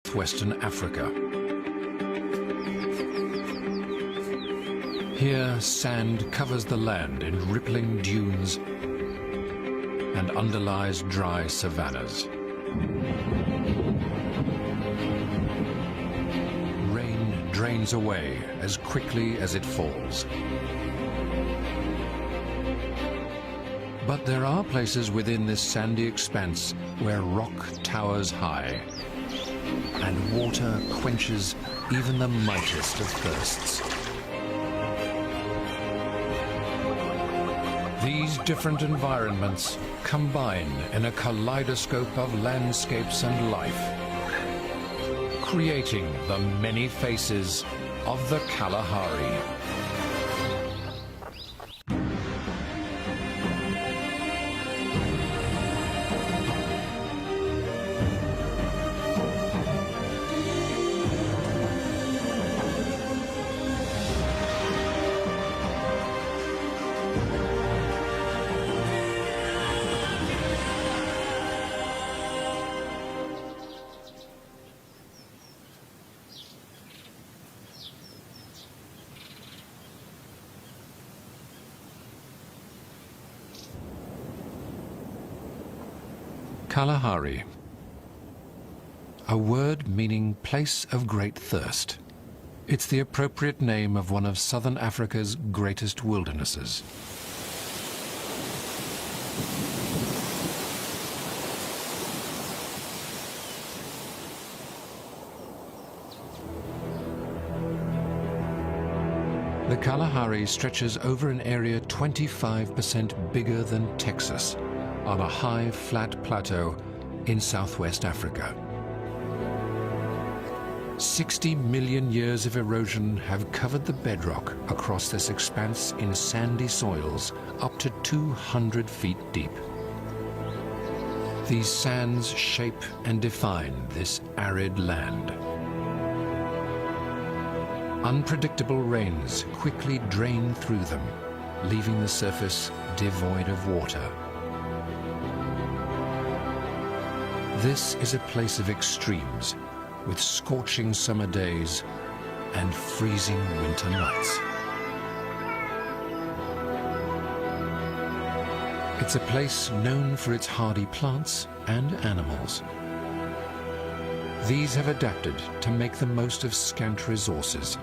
southwestern Africa. Here, sand covers the land in rippling dunes and underlies dry savannas. Rain drains away as quickly as it falls. But there are places within this sandy expanse where rock towers high and water quenches even the mightiest of thirsts. These different environments combine in a kaleidoscope of landscapes and life, creating the many faces of the Kalahari. Kalahari, a word meaning place of great thirst. It's the appropriate name of one of southern Africa's greatest wildernesses. The Kalahari stretches over an area 25% bigger than Texas, on a high, flat plateau in southwest Africa. 60 million years of erosion have covered the bedrock across this expanse in sandy soils up to 200 feet deep. These sands shape and define this arid land. Unpredictable rains quickly drain through them, leaving the surface devoid of water. This is a place of extremes, with scorching summer days and freezing winter nights. It's a place known for its hardy plants and animals. These have adapted to make the most of scant resources,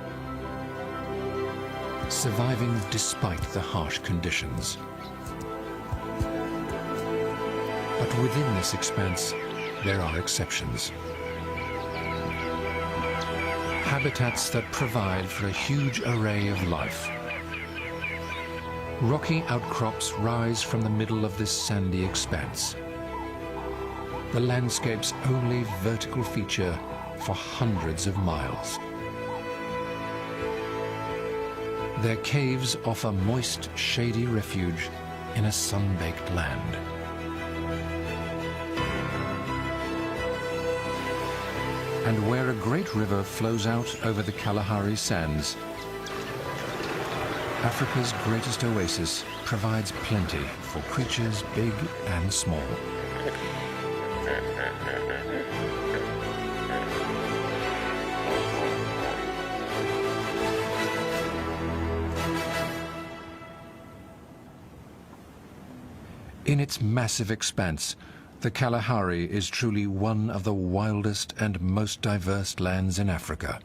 surviving despite the harsh conditions. But within this expanse, there are exceptions. Habitats that provide for a huge array of life. Rocky outcrops rise from the middle of this sandy expanse, the landscape's only vertical feature for hundreds of miles. Their caves offer moist, shady refuge in a sun-baked land. And where a great river flows out over the Kalahari sands, Africa's greatest oasis provides plenty for creatures big and small. In its massive expanse, the Kalahari is truly one of the wildest and most diverse lands in Africa.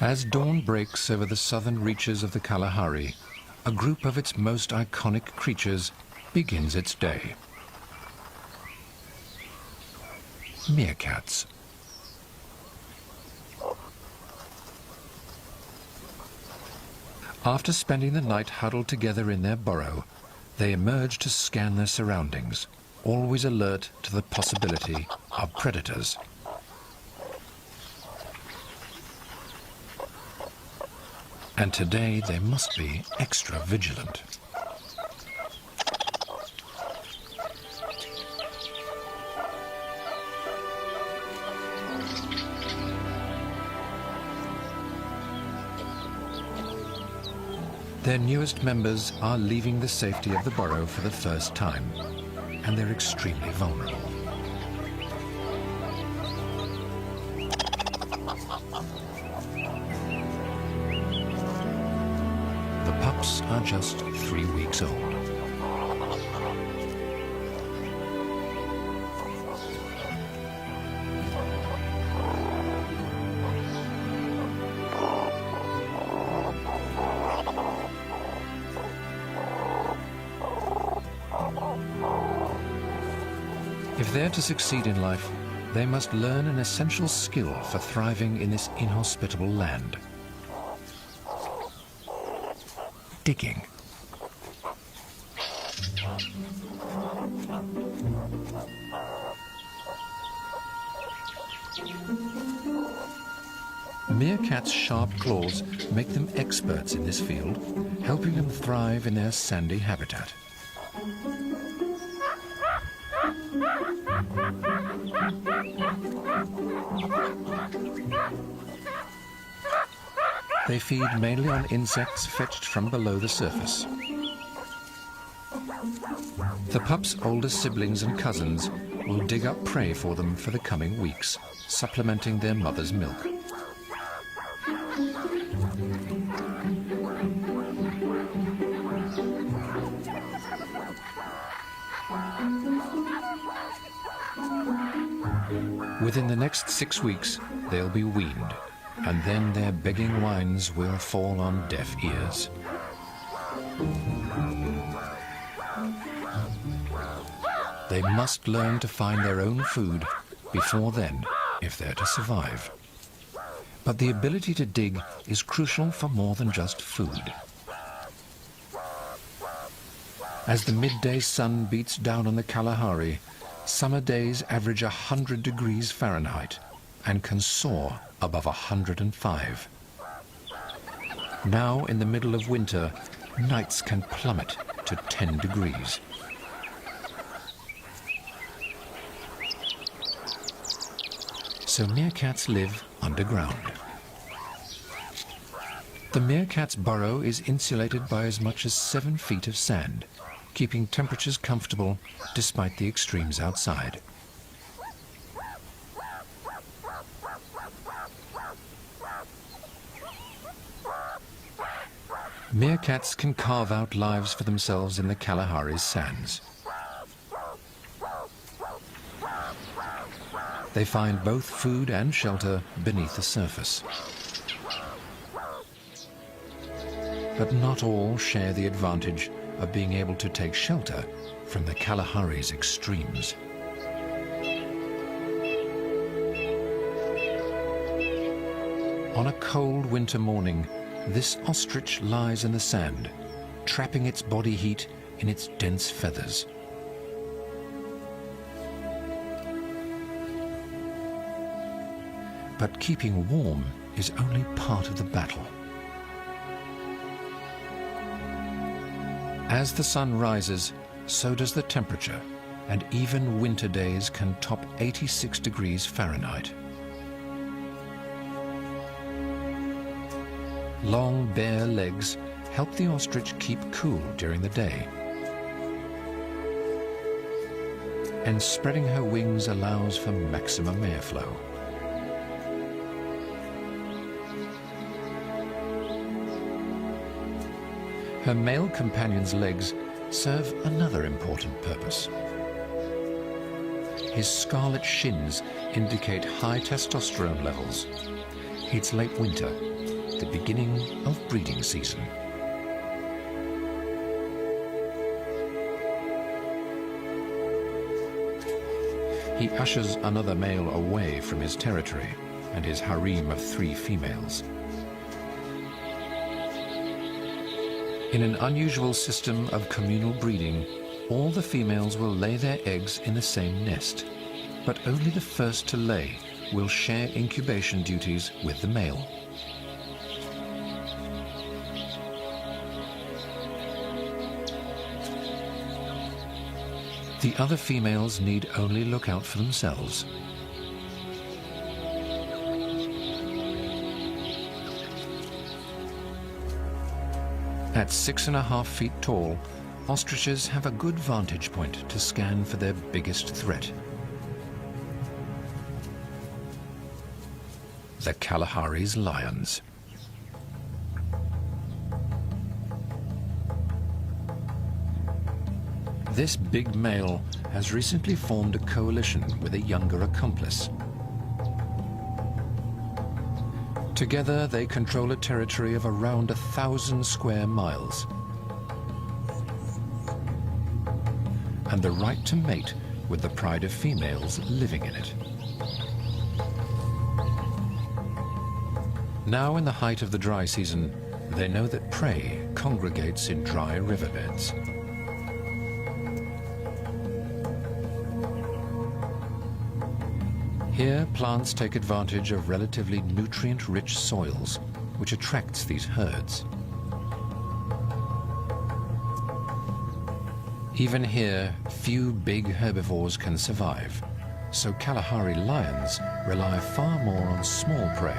As dawn breaks over the southern reaches of the Kalahari, a group of its most iconic creatures begins its day. Meerkats. After spending the night huddled together in their burrow, they emerge to scan their surroundings, always alert to the possibility of predators. And today they must be extra vigilant. Their newest members are leaving the safety of the burrow for the first time, and they're extremely vulnerable. The pups are just 3 weeks old. If they're to succeed in life, they must learn an essential skill for thriving in this inhospitable land: digging. Meerkats' sharp claws make them experts in this field, helping them thrive in their sandy habitat. They feed mainly on insects fetched from below the surface. The pups' older siblings and cousins will dig up prey for them for the coming weeks, supplementing their mother's milk. Within the next 6 weeks, they'll be weaned, and then their begging whines will fall on deaf ears. They must learn to find their own food before then, if they're to survive. But the ability to dig is crucial for more than just food. As the midday sun beats down on the Kalahari, summer days average 100 degrees Fahrenheit and can soar above 105. Now, in the middle of winter, nights can plummet to 10 degrees. So meerkats live underground. The meerkat's burrow is insulated by as much as 7 feet of sand, keeping temperatures comfortable despite the extremes outside. Meerkats can carve out lives for themselves in the Kalahari's sands. They find both food and shelter beneath the surface. But not all share the advantage of being able to take shelter from the Kalahari's extremes. On a cold winter morning, this ostrich lies in the sand, trapping its body heat in its dense feathers. But keeping warm is only part of the battle. As the sun rises, so does the temperature, and even winter days can top 86 degrees Fahrenheit. Long, bare legs help the ostrich keep cool during the day. And spreading her wings allows for maximum airflow. Her male companion's legs serve another important purpose. His scarlet shins indicate high testosterone levels. It's late winter, the beginning of breeding season. He ushers another male away from his territory and his harem of 3 females. In an unusual system of communal breeding, all the females will lay their eggs in the same nest, but only the first to lay will share incubation duties with the male. The other females need only look out for themselves. At 6.5 feet tall, ostriches have a good vantage point to scan for their biggest threat. The Kalahari's lions. This big male has recently formed a coalition with a younger accomplice. Together, they control a territory of around 1,000 square miles, and the right to mate with the pride of females living in it. Now, in the height of the dry season, they know that prey congregates in dry riverbeds. Here, plants take advantage of relatively nutrient-rich soils, which attracts these herds. Even here, few big herbivores can survive, so Kalahari lions rely far more on small prey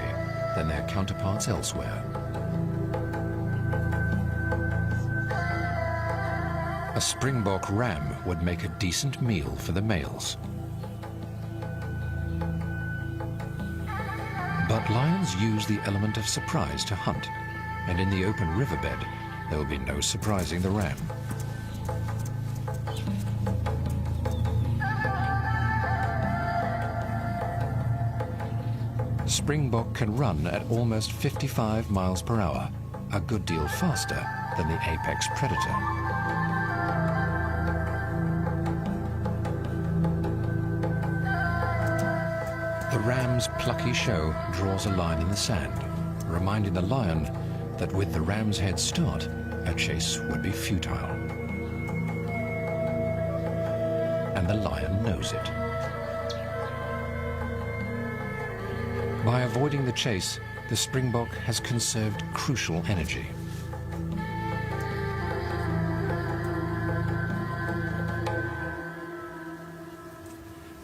than their counterparts elsewhere. A springbok ram would make a decent meal for the males. But lions use the element of surprise to hunt, and in the open riverbed, there will be no surprising the ram. Springbok can run at almost 55 miles per hour, a good deal faster than the apex predator. The ram's plucky show draws a line in the sand, reminding the lion that with the ram's head start, a chase would be futile. And the lion knows it. By avoiding the chase, the springbok has conserved crucial energy.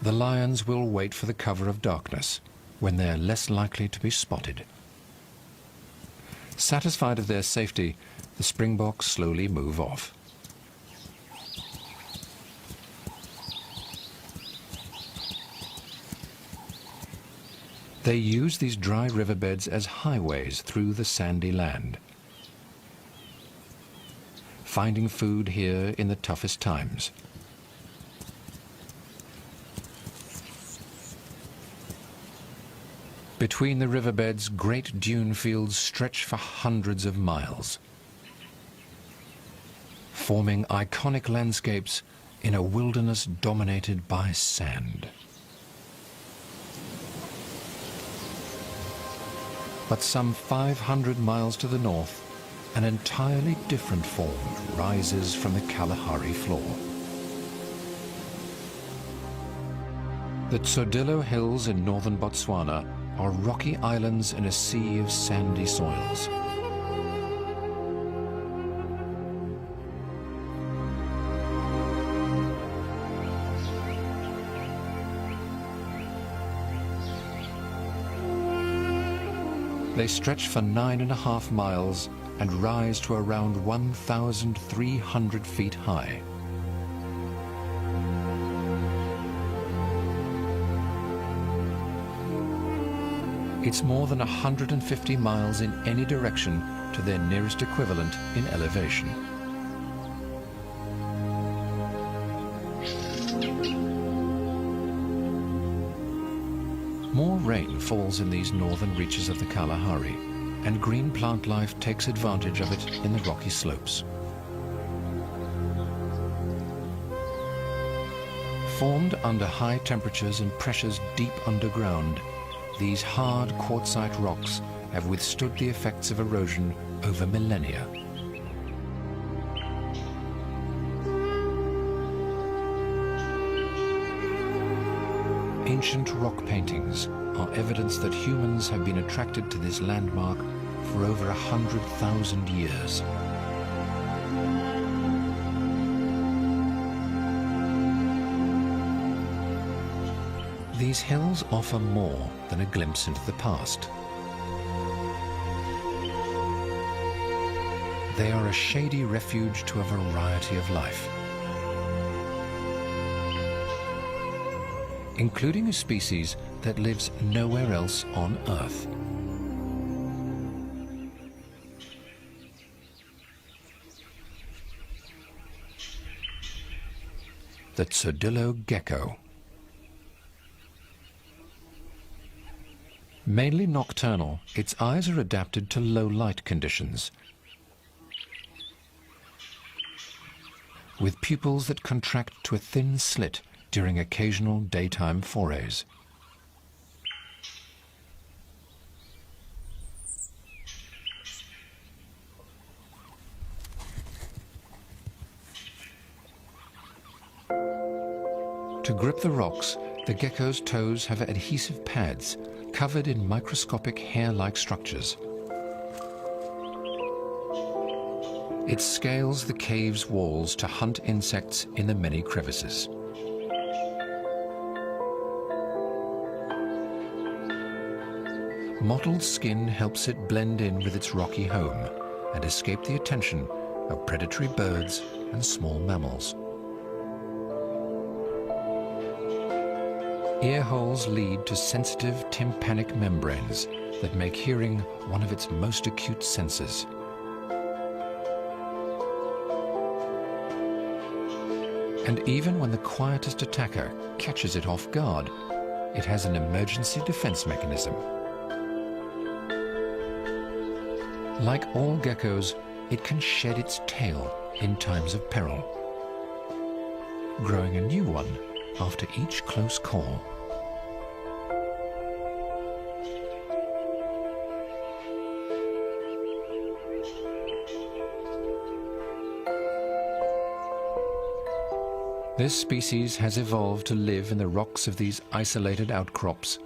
The lions will wait for the cover of darkness, when they are less likely to be spotted. Satisfied of their safety, the springboks slowly move off. They use these dry riverbeds as highways through the sandy land, finding food here in the toughest times. Between the riverbeds, great dune fields stretch for hundreds of miles, forming iconic landscapes in a wilderness dominated by sand. But some 500 miles to the north, an entirely different form rises from the Kalahari floor. The Tsodilo Hills in northern Botswana are rocky islands in a sea of sandy soils. They stretch for 9.5 miles and rise to around 1,300 feet high. It's more than 150 miles in any direction to their nearest equivalent in elevation. More rain falls in these northern reaches of the Kalahari, and green plant life takes advantage of it in the rocky slopes. Formed under high temperatures and pressures deep underground, these hard quartzite rocks have withstood the effects of erosion over millennia. Ancient rock paintings are evidence that humans have been attracted to this landmark for over 100,000 years. These hills offer more than a glimpse into the past. they are a shady refuge to a variety of life, including a species that lives nowhere else on Earth. The Tsodillo gecko. Mainly nocturnal, its eyes are adapted to low light conditions, with pupils that contract to a thin slit during occasional daytime forays. To grip the rocks, the gecko's toes have adhesive pads covered in microscopic hair-like structures. It scales the cave's walls to hunt insects in the many crevices. Mottled skin helps it blend in with its rocky home and escape the attention of predatory birds and small mammals. Ear holes lead to sensitive tympanic membranes that make hearing one of its most acute senses. And even when the quietest attacker catches it off guard, it has an emergency defense mechanism. Like all geckos, it can shed its tail in times of peril, growing a new one after each close call. This species has evolved to live in the rocks of these isolated outcrops,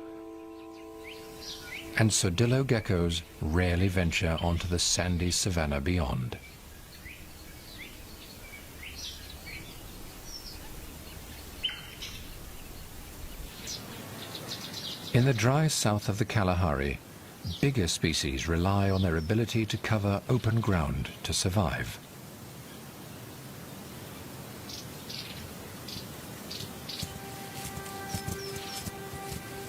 and Tsodillo geckos rarely venture onto the sandy savanna beyond. In the dry south of the Kalahari, bigger species rely on their ability to cover open ground to survive.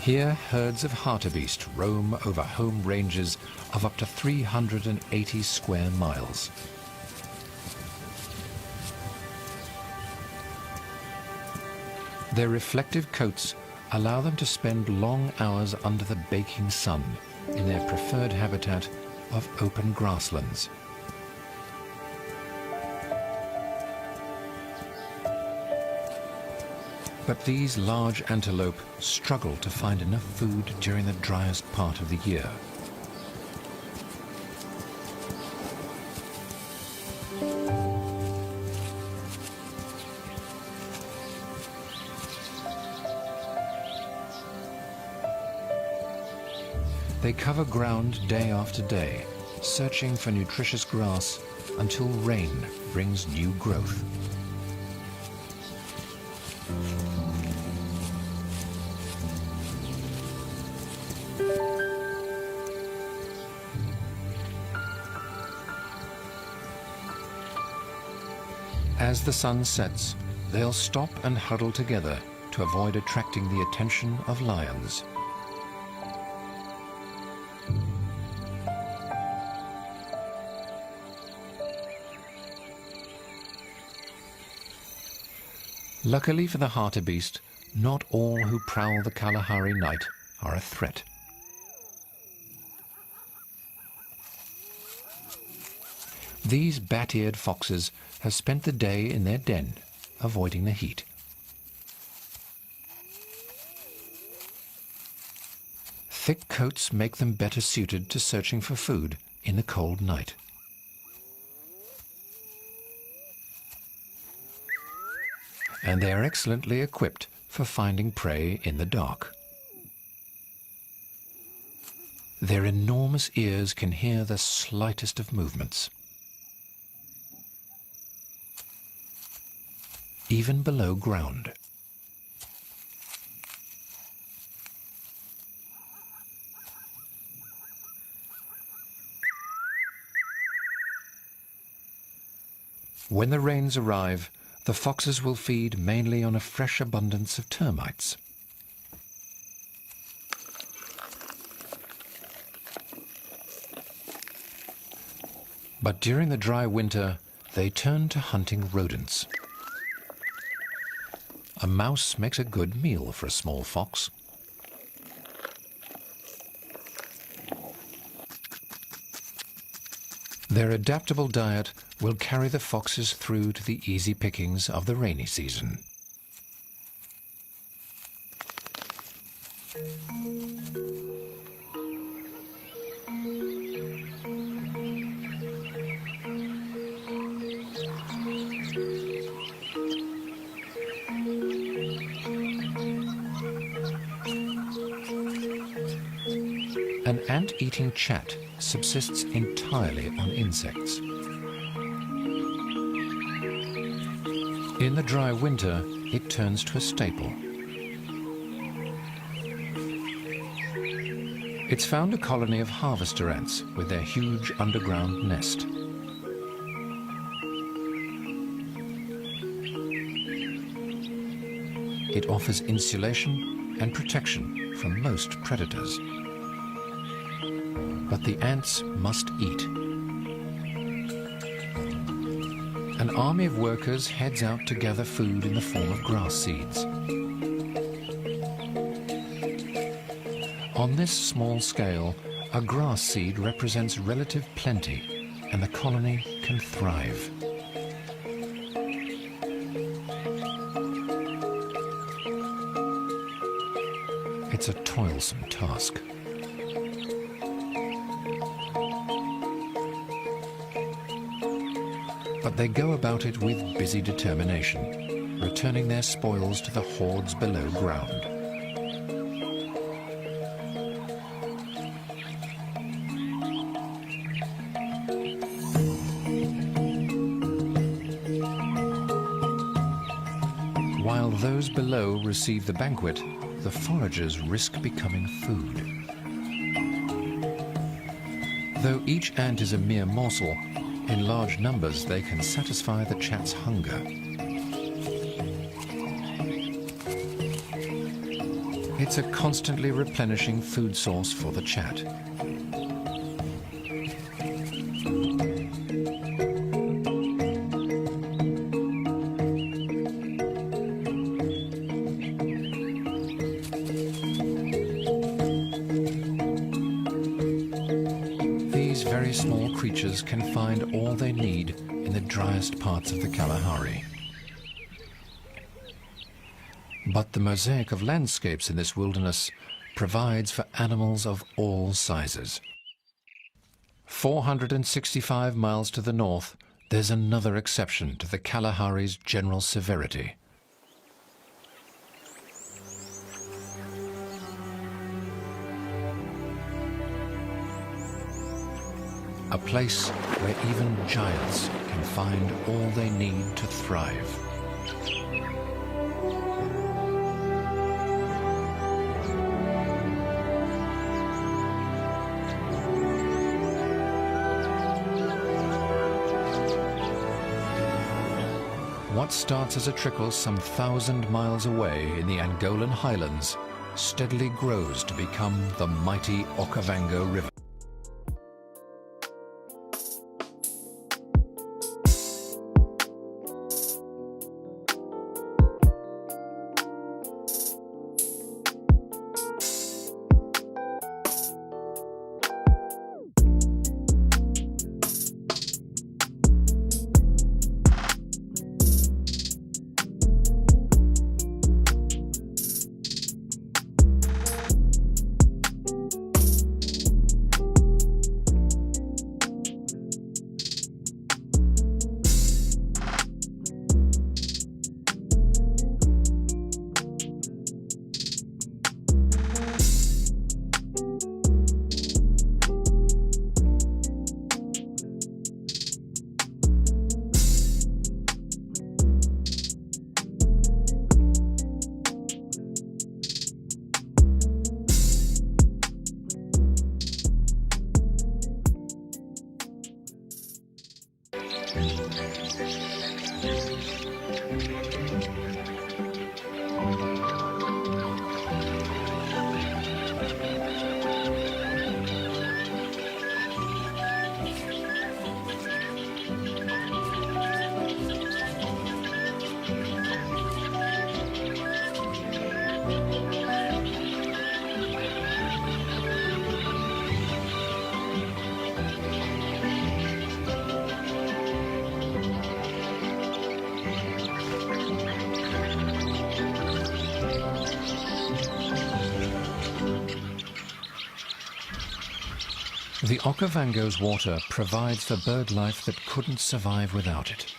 Here, herds of hartebeest roam over home ranges of up to 380 square miles. Their reflective coats allow them to spend long hours under the baking sun in their preferred habitat of open grasslands. But these large antelope struggle to find enough food during the driest part of the year. They cover ground day after day, searching for nutritious grass until rain brings new growth. As the sun sets, they'll stop and huddle together to avoid attracting the attention of lions. Luckily for the hartebeest, not all who prowl the Kalahari night are a threat. These bat-eared foxes have spent the day in their den, avoiding the heat. Thick coats make them better suited to searching for food in the cold night. And they are excellently equipped for finding prey in the dark. Their enormous ears can hear the slightest of movements, even below ground. When the rains arrive, the foxes will feed mainly on a fresh abundance of termites. But during the dry winter, they turn to hunting rodents. A mouse makes a good meal for a small fox. Their adaptable diet will carry the foxes through to the easy pickings of the rainy season. An ant-eating chat subsists entirely on insects. In the dry winter, it turns to a staple. It's found a colony of harvester ants with their huge underground nest. It offers insulation and protection from most predators. But the ants must eat. An army of workers heads out to gather food in the form of grass seeds. On this small scale, a grass seed represents relative plenty, and the colony can thrive. It's a toilsome task. But they go about it with busy determination, returning their spoils to the hordes below ground. While those below receive the banquet, the foragers risk becoming food. Though each ant is a mere morsel, in large numbers they can satisfy the chat's hunger. It's a constantly replenishing food source for the chat. Very small creatures can find all they need in the driest parts of the Kalahari. But the mosaic of landscapes in this wilderness provides for animals of all sizes. 465 miles to the north, there's another exception to the Kalahari's general severity. A place where even giants can find all they need to thrive. What starts as a trickle some 1,000 miles away in the Angolan highlands steadily grows to become the mighty Okavango River. The Okavango's water provides for bird life that couldn't survive without it,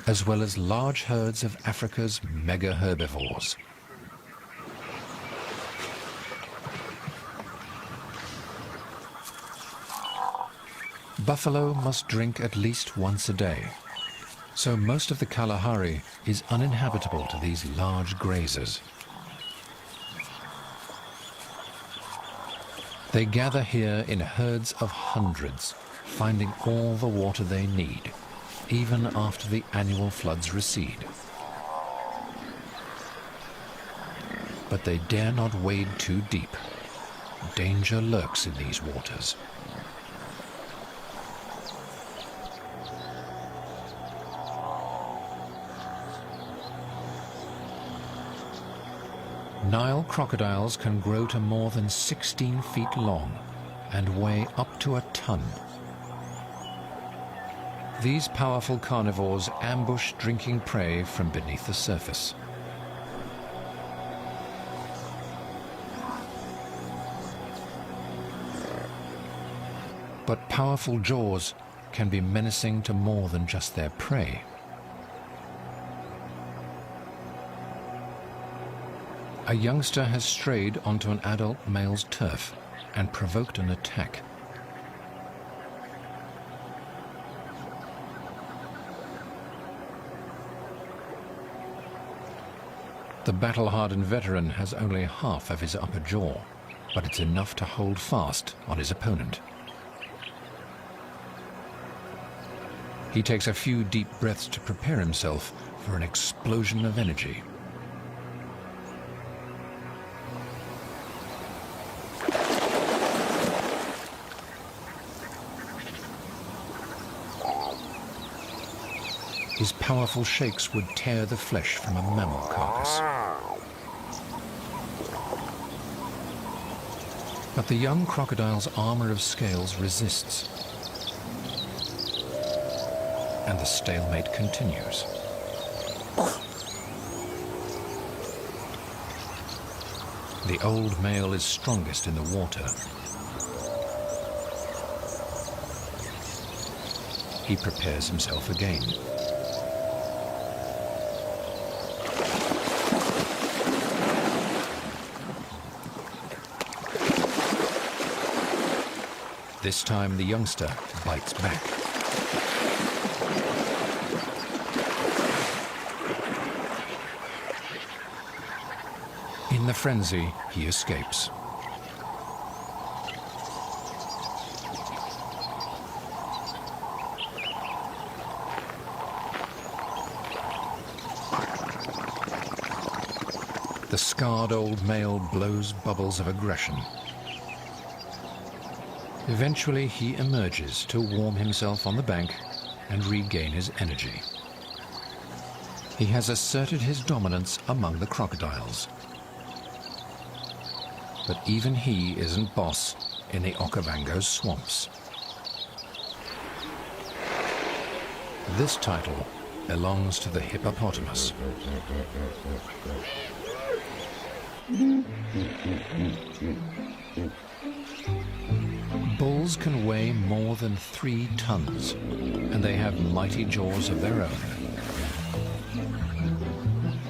as well as large herds of Africa's mega herbivores. Buffalo must drink at least once a day, so most of the Kalahari is uninhabitable to these large grazers. They gather here in herds of hundreds, finding all the water they need, even after the annual floods recede. But they dare not wade too deep. Danger lurks in these waters. Nile crocodiles can grow to more than 16 feet long and weigh up to a ton. These powerful carnivores ambush drinking prey from beneath the surface. But powerful jaws can be menacing to more than just their prey. A youngster has strayed onto an adult male's turf and provoked an attack. The battle-hardened veteran has only half of his upper jaw, but it's enough to hold fast on his opponent. He takes a few deep breaths to prepare himself for an explosion of energy. His powerful shakes would tear the flesh from a mammal carcass. But the young crocodile's armor of scales resists, and the stalemate continues. The old male is strongest in the water. He prepares himself again. This time the youngster bites back. In the frenzy, he escapes. The scarred old male blows bubbles of aggression. Eventually, he emerges to warm himself on the bank and regain his energy. He has asserted his dominance among the crocodiles. But even he isn't boss in the Okavango's swamps. This title belongs to the hippopotamus. Bulls can weigh more than 3 tons, and they have mighty jaws of their own.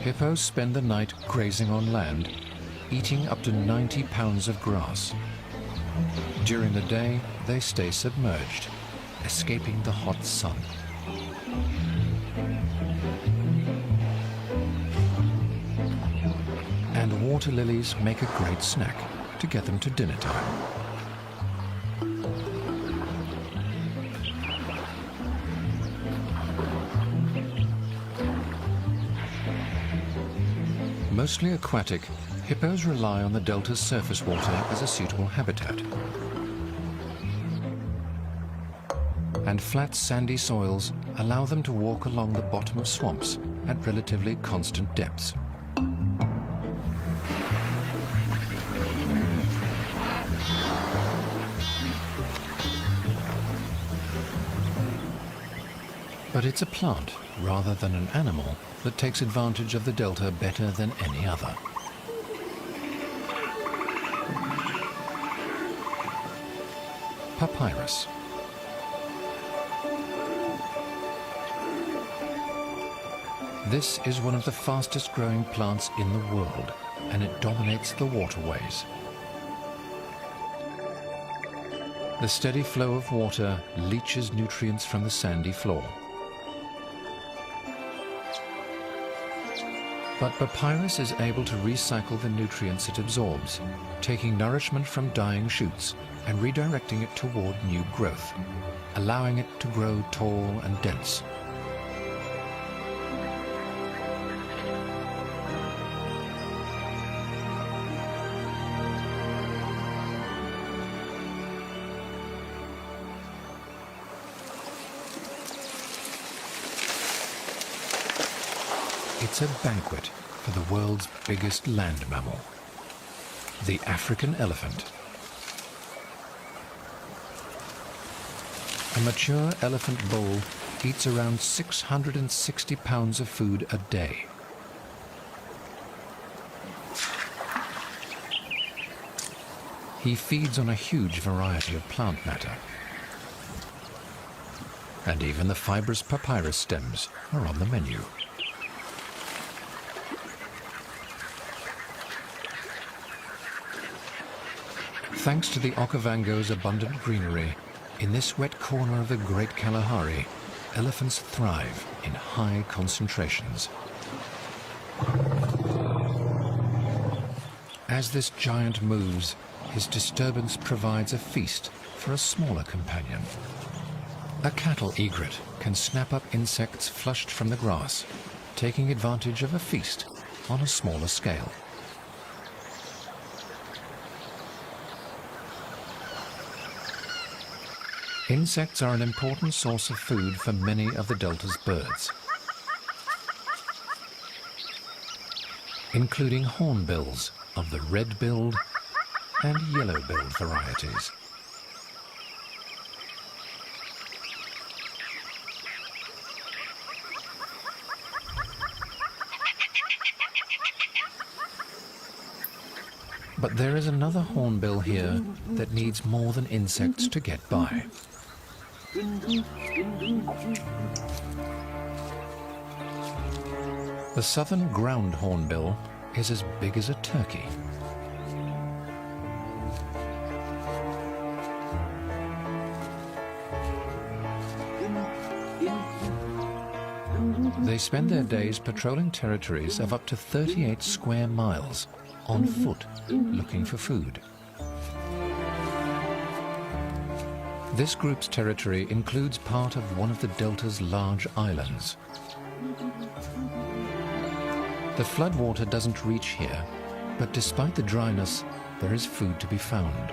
Hippos spend the night grazing on land, eating up to 90 pounds of grass. During the day, they stay submerged, escaping the hot sun. And water lilies make a great snack to get them to dinner time. Mostly aquatic, hippos rely on the delta's surface water as a suitable habitat. And flat, sandy soils allow them to walk along the bottom of swamps at relatively constant depths. But it's a plant, rather than an animal, that takes advantage of the delta better than any other. papyrus. This is one of the fastest growing plants in the world, and it dominates the waterways. The steady flow of water leaches nutrients from the sandy floor. But papyrus is able to recycle the nutrients it absorbs, taking nourishment from dying shoots and redirecting it toward new growth, allowing it to grow tall and dense. It's a banquet for the world's biggest land mammal, the African elephant. A mature elephant bull eats around 660 pounds of food a day. He feeds on a huge variety of plant matter. And even the fibrous papyrus stems are on the menu. Thanks to the Okavango's abundant greenery, in this wet corner of the Great Kalahari, elephants thrive in high concentrations. As this giant moves, his disturbance provides a feast for a smaller companion. A cattle egret can snap up insects flushed from the grass, taking advantage of a feast on a smaller scale. Insects are an important source of food for many of the delta's birds, including hornbills of the red-billed and yellow-billed varieties. But there is another hornbill here that needs more than insects to get by. The southern ground hornbill is as big as a turkey. They spend their days patrolling territories of up to 38 square miles on foot, looking for food. This group's territory includes part of one of the delta's large islands. The floodwater doesn't reach here, but despite the dryness, there is food to be found.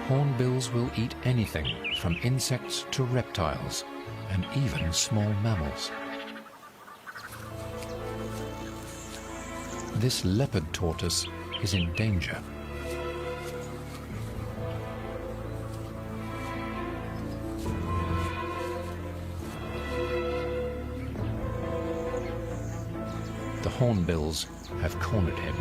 Hornbills will eat anything from insects to reptiles, and even small mammals. This leopard tortoise is in danger. The hornbills have cornered him.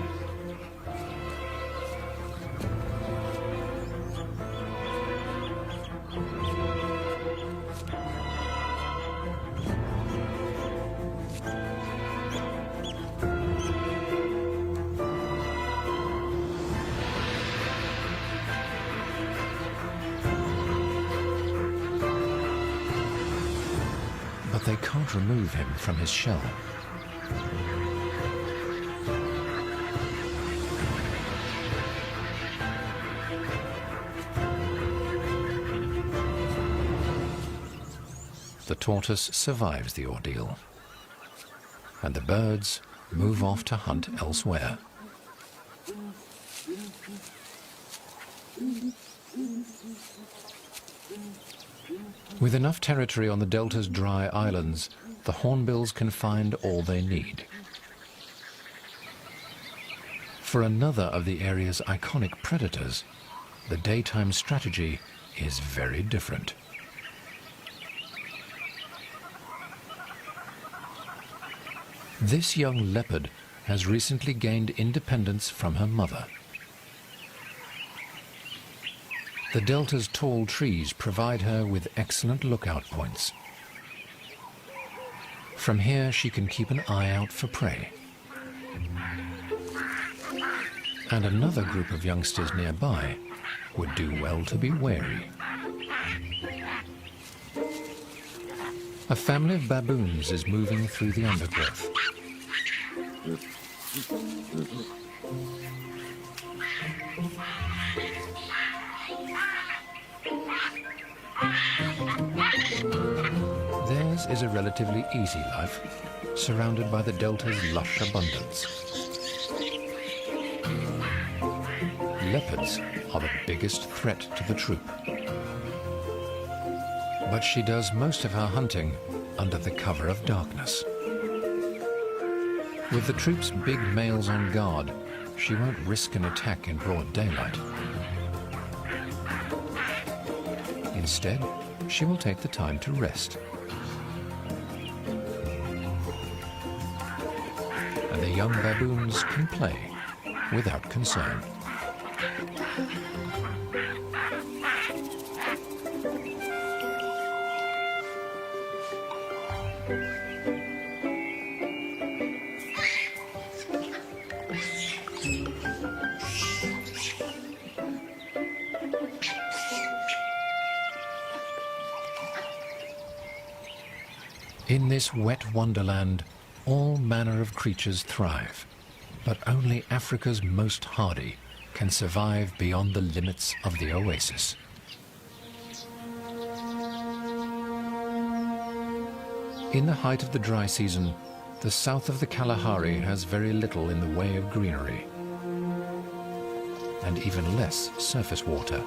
But they can't remove him from his shell. The tortoise survives the ordeal, and the birds move off to hunt elsewhere. With enough territory on the delta's dry islands, the hornbills can find all they need. For another of the area's iconic predators, the daytime strategy is very different. This young leopard has recently gained independence from her mother. The delta's tall trees provide her with excellent lookout points. From here, she can keep an eye out for prey. And another group of youngsters nearby would do well to be wary. A family of baboons is moving through the undergrowth. Theirs is a relatively easy life, surrounded by the delta's lush abundance. Leopards are the biggest threat to the troop. But she does most of her hunting under the cover of darkness. With the troop's big males on guard, she won't risk an attack in broad daylight. Instead, she will take the time to rest. And the young baboons can play without concern. In this wet wonderland, all manner of creatures thrive, but only Africa's most hardy can survive beyond the limits of the oasis. In the height of the dry season, the south of the Kalahari has very little in the way of greenery, and even less surface water.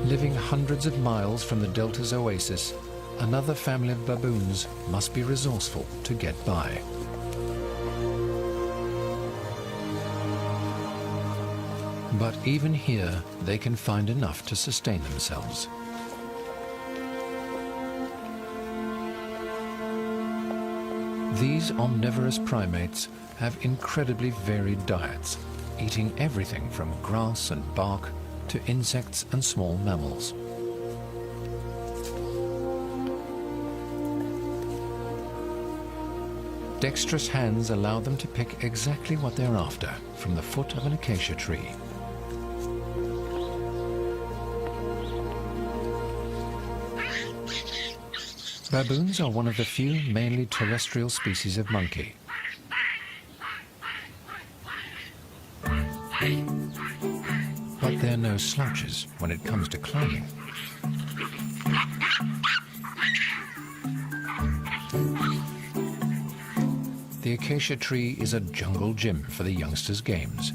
Living hundreds of miles from the delta's oasis, another family of baboons must be resourceful to get by. But even here, they can find enough to sustain themselves. These omnivorous primates have incredibly varied diets, eating everything from grass and bark to insects and small mammals. Dexterous hands allow them to pick exactly what they're after from the foot of an acacia tree. Baboons are one of the few mainly terrestrial species of monkey. But they're no slouches when it comes to climbing. The acacia tree is a jungle gym for the youngsters' games.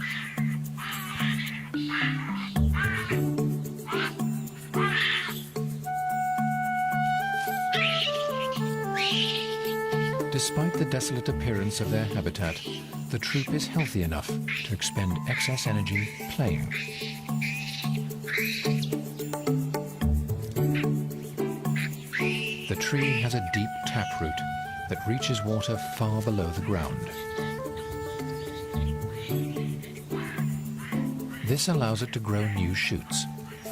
Despite the desolate appearance of their habitat, the troop is healthy enough to expend excess energy playing. The tree has a deep taproot that reaches water far below the ground. This allows it to grow new shoots,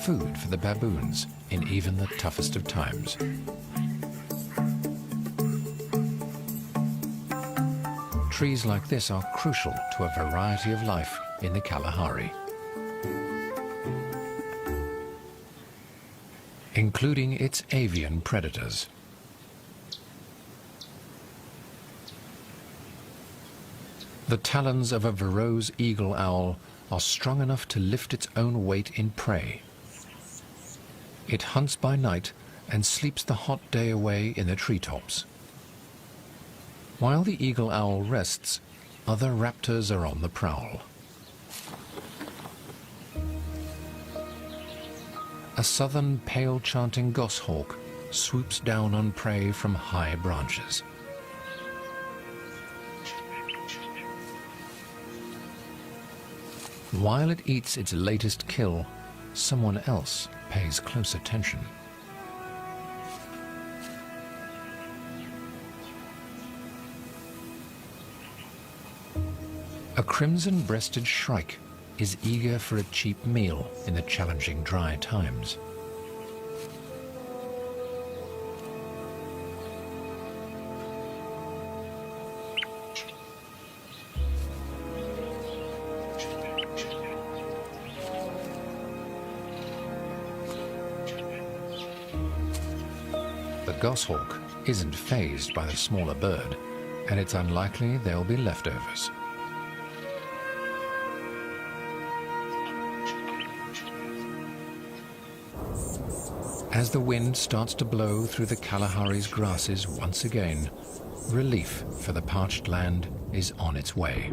food for the baboons in even the toughest of times. Trees like this are crucial to a variety of life in the Kalahari, including its avian predators. The talons of a Verreaux's eagle owl are strong enough to lift its own weight in prey. It hunts by night and sleeps the hot day away in the treetops. While the eagle owl rests, other raptors are on the prowl. A southern pale-chanting goshawk swoops down on prey from high branches. While it eats its latest kill, someone else pays close attention. A crimson-breasted shrike is eager for a cheap meal in the challenging dry times. The goshawk isn't fazed by the smaller bird, and it's unlikely there'll be leftovers. As the wind starts to blow through the Kalahari's grasses once again, relief for the parched land is on its way.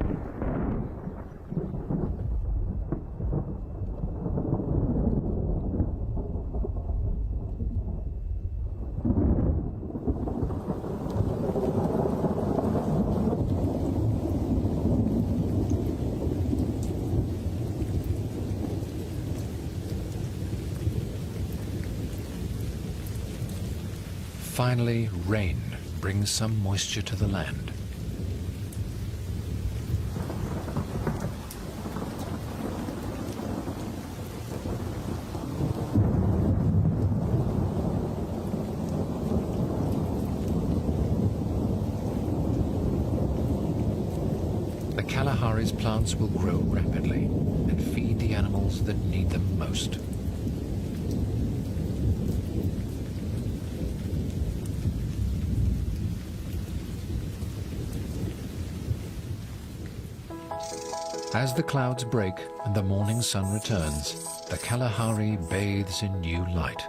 Finally, rain brings some moisture to the land. The Kalahari's plants will grow rapidly and feed the animals that need them most. As the clouds break and the morning sun returns, the Kalahari bathes in new light.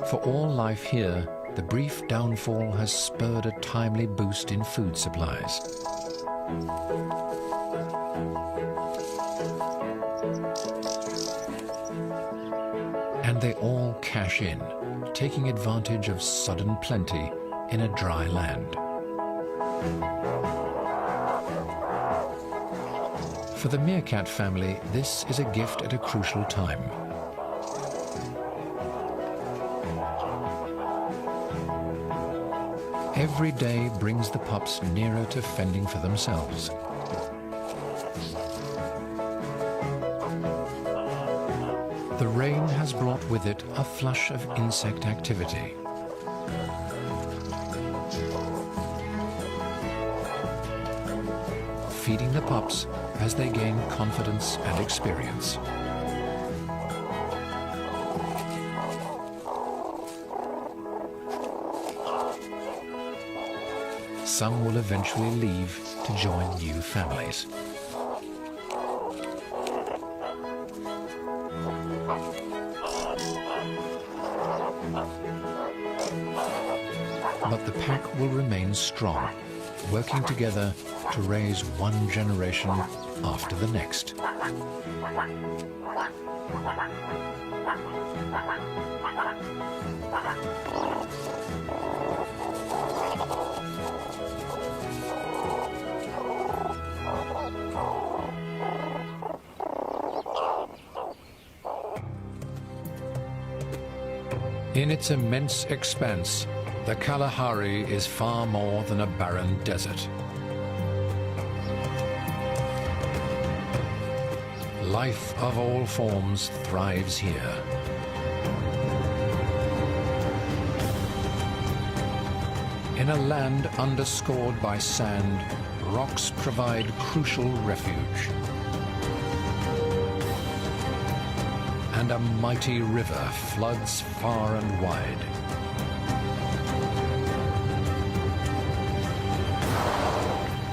For all life here, the brief downfall has spurred a timely boost in food supplies. And they all cash in, taking advantage of sudden plenty in a dry land. For the meerkat family, this is a gift at a crucial time. Every day brings the pups nearer to fending for themselves. The rain has brought with it a flush of insect activity. Feeding the pups as they gain confidence and experience. Some will eventually leave to join new families. But the pack will remain strong, working together to raise one generation after the next. In its immense expanse, the Kalahari is far more than a barren desert. Life of all forms thrives here. In a land underscored by sand, rocks provide crucial refuge. And a mighty river floods far and wide.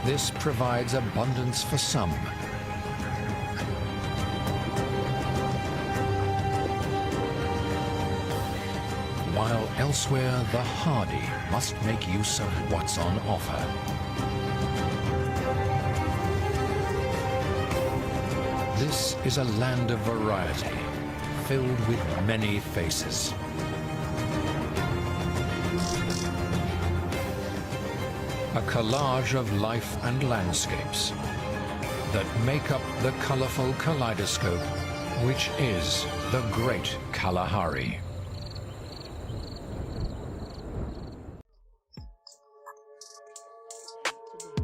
This provides abundance for some, while elsewhere the hardy must make use of what's on offer. This is a land of variety, filled with many faces. A collage of life and landscapes that make up the colorful kaleidoscope, which is the Great Kalahari. to do.